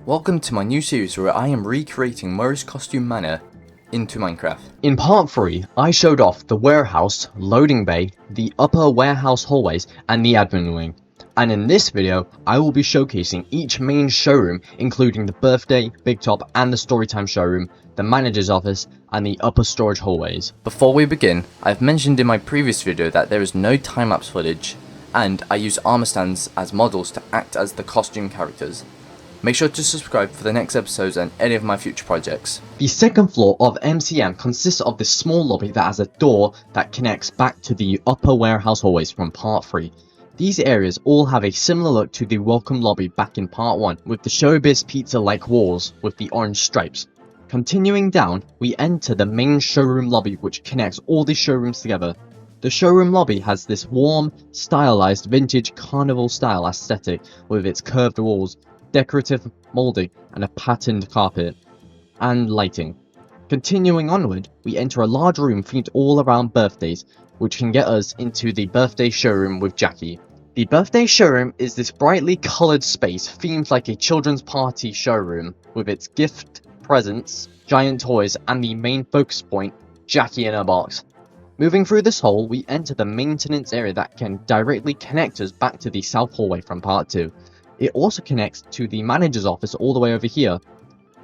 Welcome to my new series where I am recreating Murray's costume Manor into Minecraft. In part 3, I showed off the warehouse, loading bay, the upper warehouse hallways, and the admin wing. And in this video, I will be showcasing each main showroom, including the birthday, big top, and the Storytime Showroom, the manager's office, and the upper storage hallways. Before we begin, I've mentioned in my previous video that there is no time-lapse footage, and I use armor stands as models to act as the costume characters. Make sure to subscribe for the next episodes and any of my future projects. The second floor of MCM consists of this small lobby that has a door that connects back to the upper warehouse hallways from part 3. These areas all have a similar look to the welcome lobby back in part 1, with the Showbiz Pizza-like walls with the orange stripes. Continuing down, we enter the main showroom lobby which connects all the showrooms together. The showroom lobby has this warm, stylized vintage carnival style aesthetic with its curved walls, decorative molding, and a patterned carpet and lighting. Continuing onward, we enter a large room themed all around birthdays, which can get us into the birthday showroom with Jackie. The birthday showroom is this brightly coloured space themed like a children's party showroom, with its gift, presents, giant toys, and the main focus point, Jackie in a box. Moving through this hall, we enter the maintenance area that can directly connect us back to the south hallway from part 2. It also connects to the manager's office all the way over here.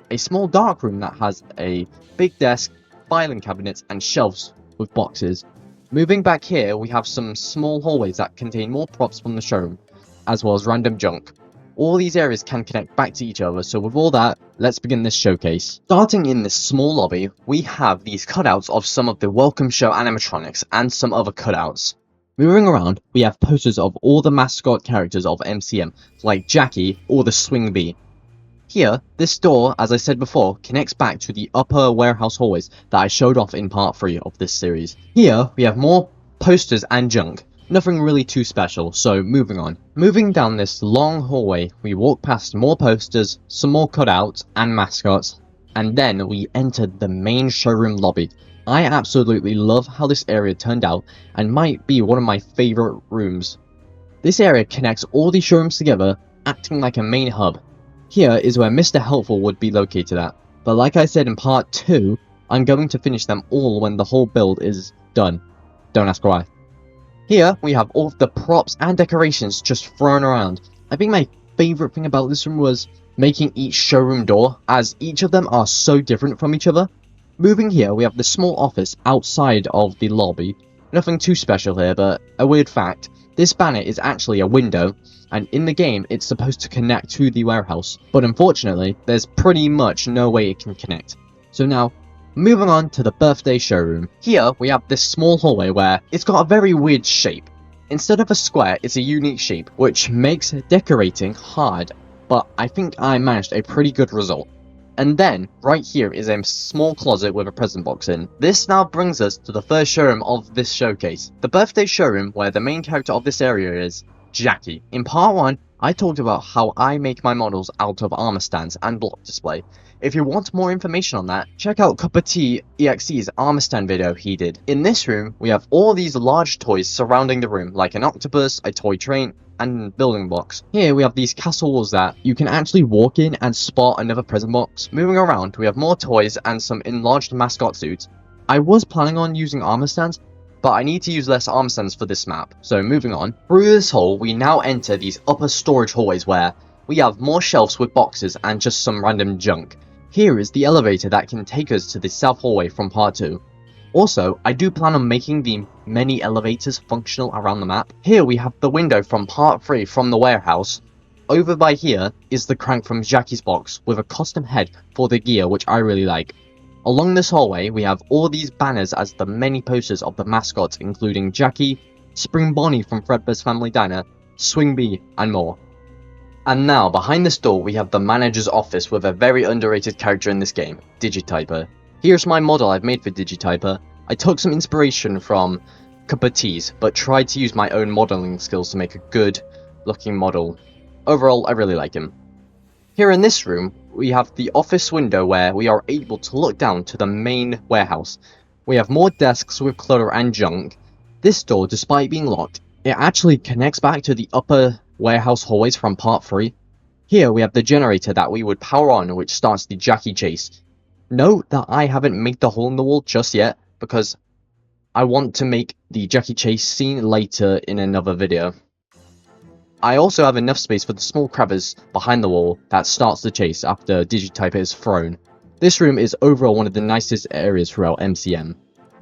A small dark room that has a big desk, filing cabinets, and shelves with boxes. Moving back here, we have some small hallways that contain more props from the showroom, as well as random junk. All these areas can connect back to each other, so with all that, let's begin this showcase. Starting in this small lobby, we have these cutouts of some of the welcome show animatronics and some other cutouts. Moving around, we have posters of all the mascot characters of MCM, like Jackie or the Swing Bee. Here, this door, as I said before, connects back to the upper warehouse hallways that I showed off in part 3 of this series. Here, we have more posters and junk. Nothing really too special, so moving on. Moving down this long hallway, we walk past more posters, some more cutouts and mascots, and then we entered the main showroom lobby. I absolutely love how this area turned out and might be one of my favourite rooms. This area connects all the showrooms together, acting like a main hub. Here is where Mr. Helpful would be located at, but like I said in part 2, I'm going to finish them all when the whole build is done. Don't ask why. Here we have all of the props and decorations just thrown around. I think my favourite thing about this room was making each showroom door, as each of them are so different from each other. Moving here, we have the small office outside of the lobby. Nothing too special here, but a weird fact. This banner is actually a window, and in the game, it's supposed to connect to the warehouse. But unfortunately, there's pretty much no way it can connect. So now, moving on to the birthday showroom. Here, we have this small hallway where it's got a very weird shape. Instead of a square, it's a unique shape, which makes decorating hard, but I think I managed a pretty good result. And then, right here is a small closet with a present box in. This now brings us to the first showroom of this showcase. The birthday showroom, where the main character of this area is Jackie. In part 1, I talked about how I make my models out of armor stands and block display. If you want more information on that, check out Cup of Tea EXE's armor stand video he did. In this room, we have all these large toys surrounding the room, like an octopus, a toy train, and building blocks. Here we have these castle walls that you can actually walk in and spot another present box. Moving around, we have more toys and some enlarged mascot suits. I was planning on using armor stands, but I need to use less armor stands for this map. So moving on, through this hall we now enter these upper storage hallways where we have more shelves with boxes and just some random junk. Here is the elevator that can take us to the south hallway from part 2. Also, I do plan on making the many elevators functional around the map. Here we have the window from part 3 from the warehouse. Over by here is the crank from Jackie's box with a custom head for the gear, which I really like. Along this hallway we have all these banners as the many posters of the mascots, including Jackie, Spring Bonnie from Fredbear's Family Diner, Swing Bee, and more. And now behind this door we have the manager's office with a very underrated character in this game, Digityper. Here's my model I've made for Digityper. I took some inspiration from Cup of Tea's, but tried to use my own modelling skills to make a good looking model. Overall, I really like him. Here in this room, we have the office window where we are able to look down to the main warehouse. We have more desks with clutter and junk. This door, despite being locked, it actually connects back to the upper warehouse hallways from part 3. Here we have the generator that we would power on, which starts the Jackie chase. Note that I haven't made the hole in the wall just yet, because I want to make the Jackie chase scene later in another video. I also have enough space for the small crevice behind the wall that starts the chase after Digitype is thrown. This room is overall one of the nicest areas throughout MCM.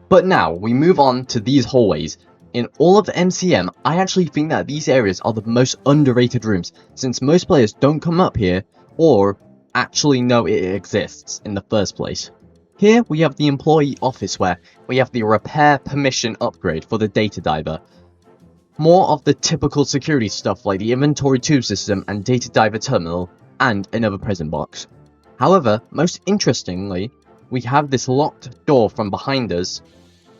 But now, we move on to these hallways. In all of MCM, I actually think that these areas are the most underrated rooms, since most players don't come up here, or actually know it exists in the first place. Here we have the employee office where we have the repair permission upgrade for the data diver. More of the typical security stuff like the inventory tube system and data diver terminal, and another present box. However, most interestingly, we have this locked door from behind us,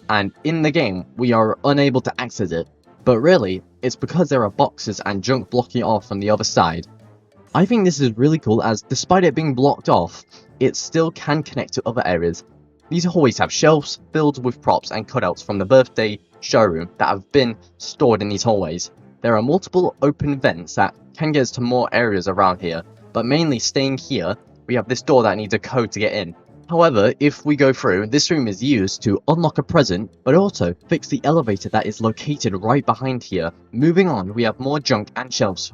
and in the game, we are unable to access it. But really, it's because there are boxes and junk blocking it off from the other side. I think this is really cool as, despite it being blocked off, it still can connect to other areas. These hallways have shelves filled with props and cutouts from the birthday showroom that have been stored in these hallways. There are multiple open vents that can get us to more areas around here, but mainly staying here, we have this door that needs a code to get in. However, if we go through, this room is used to unlock a present, but also fix the elevator that is located right behind here. Moving on, we have more junk and shelves,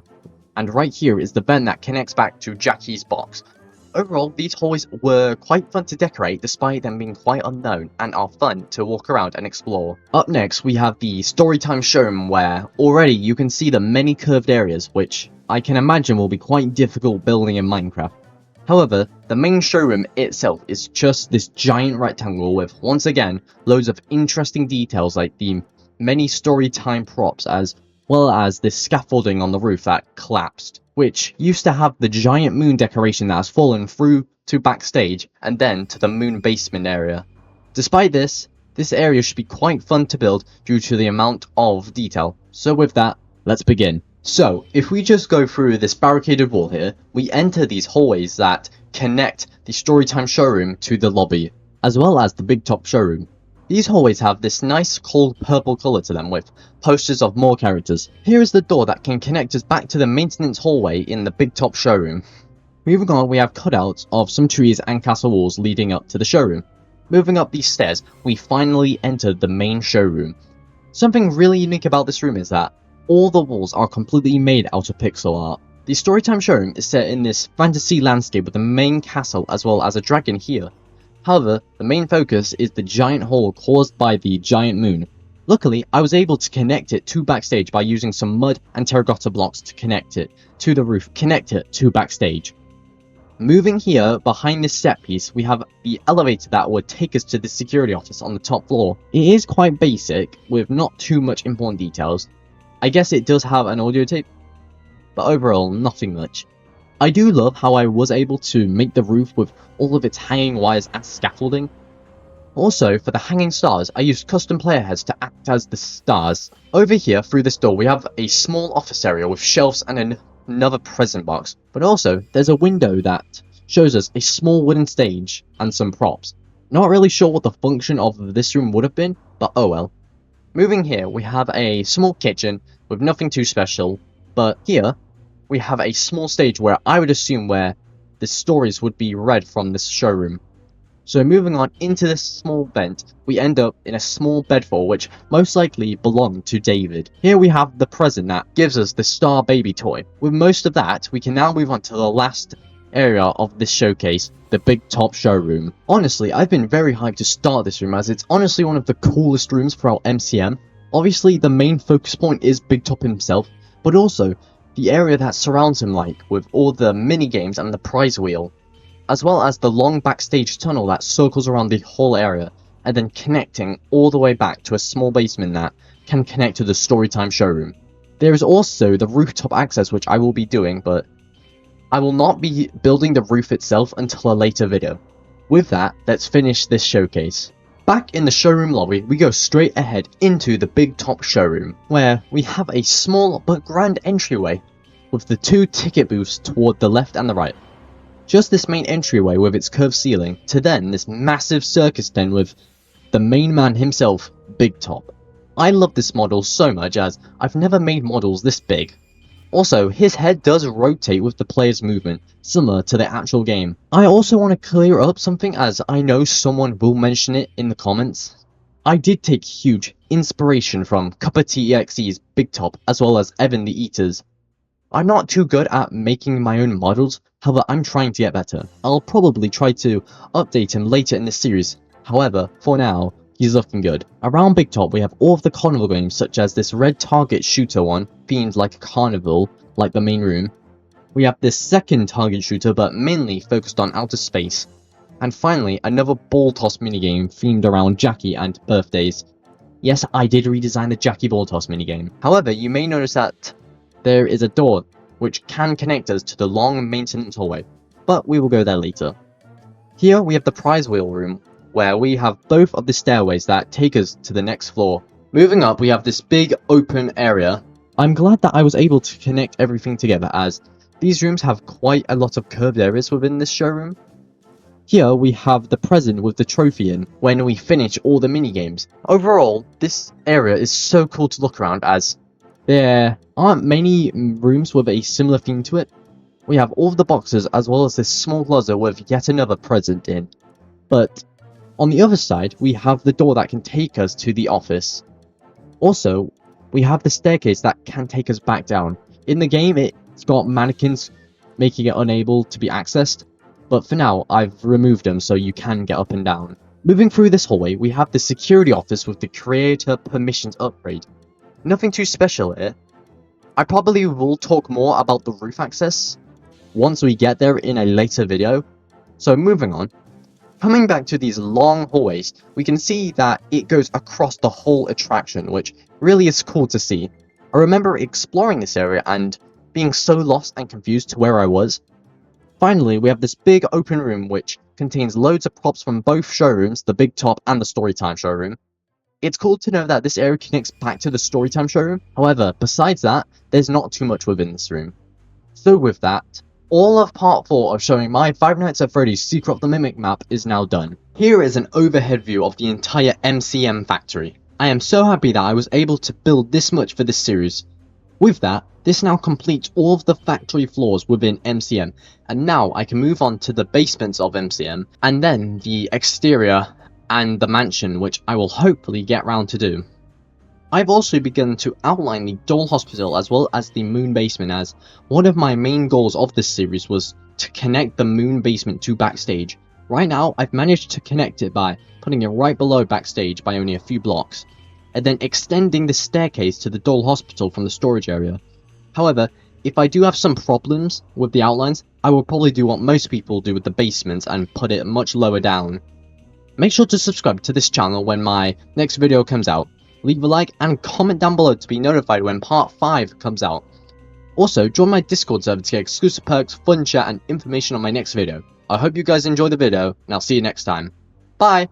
and right here is the vent that connects back to Jackie's box. Overall, these hallways were quite fun to decorate despite them being quite unknown, and are fun to walk around and explore. Up next, we have the Storytime Showroom where already you can see the many curved areas, which I can imagine will be quite difficult building in Minecraft. However, the main showroom itself is just this giant rectangle with, once again, loads of interesting details like the many Storytime props as well as this scaffolding on the roof that collapsed, which used to have the giant moon decoration that has fallen through to backstage and then to the moon basement area. Despite this area should be quite fun to build due to the amount of detail. So with that, let's begin. So, if we just go through this barricaded wall here, we enter these hallways that connect the Storytime Showroom to the lobby, as well as the Big Top Showroom. These hallways have this nice cold purple colour to them with posters of more characters. Here is the door that can connect us back to the maintenance hallway in the Big Top Showroom. Moving on, we have cutouts of some trees and castle walls leading up to the showroom. Moving up these stairs, we finally entered the main showroom. Something really unique about this room is that all the walls are completely made out of pixel art. The Storytime Showroom is set in this fantasy landscape with the main castle as well as a dragon here. However, the main focus is the giant hole caused by the giant moon. Luckily, I was able to connect it to backstage by using some mud and terracotta blocks to connect it to the roof, connect it to backstage. Moving here, behind this set piece, we have the elevator that would take us to the security office on the top floor. It is quite basic, with not too much important details. I guess it does have an audio tape, but overall, nothing much. I do love how I was able to make the roof with all of its hanging wires as scaffolding. Also, for the hanging stars, I used custom player heads to act as the stars. Over here, through this door, we have a small office area with shelves and another present box. But also, there's a window that shows us a small wooden stage and some props. Not really sure what the function of this room would have been, but oh well. Moving here, we have a small kitchen with nothing too special, but here we have a small stage where I would assume where the stories would be read from this showroom. So moving on into this small vent, we end up in a small bedfall which most likely belonged to David. Here we have the present that gives us the Star Baby toy. With most of that, we can now move on to the last area of this showcase, the Big Top Showroom. Honestly, I've been very hyped to start this room as it's honestly one of the coolest rooms throughout MCM. Obviously, the main focus point is Big Top himself, but also the area that surrounds him, like with all the mini games and the prize wheel, as well as the long backstage tunnel that circles around the whole area and then connecting all the way back to a small basement that can connect to the Storytime Showroom. There is also the rooftop access which I will be doing, but I will not be building the roof itself until a later video. With that, let's finish this showcase. Back in the showroom lobby, we go straight ahead into the Big Top Showroom, where we have a small but grand entryway with the two ticket booths toward the left and the right. Just this main entryway with its curved ceiling, to then this massive circus tent with the main man himself, Big Top. I love this model so much as I've never made models this big. Also, his head does rotate with the player's movement, similar to the actual game. I also want to clear up something, as I know someone will mention it in the comments. I did take huge inspiration from Cuppa TEXE's Big Top as well as Evan the Eaters. I'm not too good at making my own models, however I'm trying to get better. I'll probably try to update him later in the series, however, for now, he's looking good. Around Big Top we have all of the carnival games such as this red target shooter one, themed like a carnival, like the main room. We have this second target shooter but mainly focused on outer space. And finally, another ball toss minigame themed around Jackie and birthdays. Yes, I did redesign the Jackie ball toss minigame. However, you may notice that there is a door which can connect us to the long maintenance hallway, but we will go there later. Here we have the prize wheel room, where we have both of the stairways that take us to the next floor. Moving up, we have this big open area. I'm glad that I was able to connect everything together, as these rooms have quite a lot of curved areas within this showroom. Here we have the present with the trophy in, when we finish all the minigames. Overall, this area is so cool to look around, as there aren't many rooms with a similar theme to it. We have all of the boxes as well as this small closet with yet another present in. But on the other side, we have the door that can take us to the office. Also, we have the staircase that can take us back down. In the game, it's got mannequins making it unable to be accessed, but for now, I've removed them so you can get up and down. Moving through this hallway, we have the security office with the creator permissions upgrade. Nothing too special here. I probably will talk more about the roof access once we get there in a later video. So moving on. Coming back to these long hallways, we can see that it goes across the whole attraction, which really is cool to see. I remember exploring this area and being so lost and confused to where I was. Finally, we have this big open room which contains loads of props from both showrooms, the Big Top and the Storytime Showroom. It's cool to know that this area connects back to the Storytime Showroom. However, besides that, there's not too much within this room. So with that, all of part 4 of showing my Five Nights at Freddy's Secret of the Mimic map is now done. Here is an overhead view of the entire MCM factory. I am so happy that I was able to build this much for this series. With that, this now completes all of the factory floors within MCM, and now I can move on to the basements of MCM, and then the exterior and the mansion, which I will hopefully get round to do. I've also begun to outline the Doll Hospital as well as the Moon Basement, as one of my main goals of this series was to connect the Moon Basement to Backstage. Right now, I've managed to connect it by putting it right below Backstage by only a few blocks, and then extending the staircase to the Doll Hospital from the storage area. However, if I do have some problems with the outlines, I will probably do what most people do with the basement and put it much lower down. Make sure to subscribe to this channel when my next video comes out. Leave a like and comment down below to be notified when part 5 comes out. Also, join my Discord server to get exclusive perks, fun chat and information on my next video. I hope you guys enjoy the video, and I'll see you next time. Bye!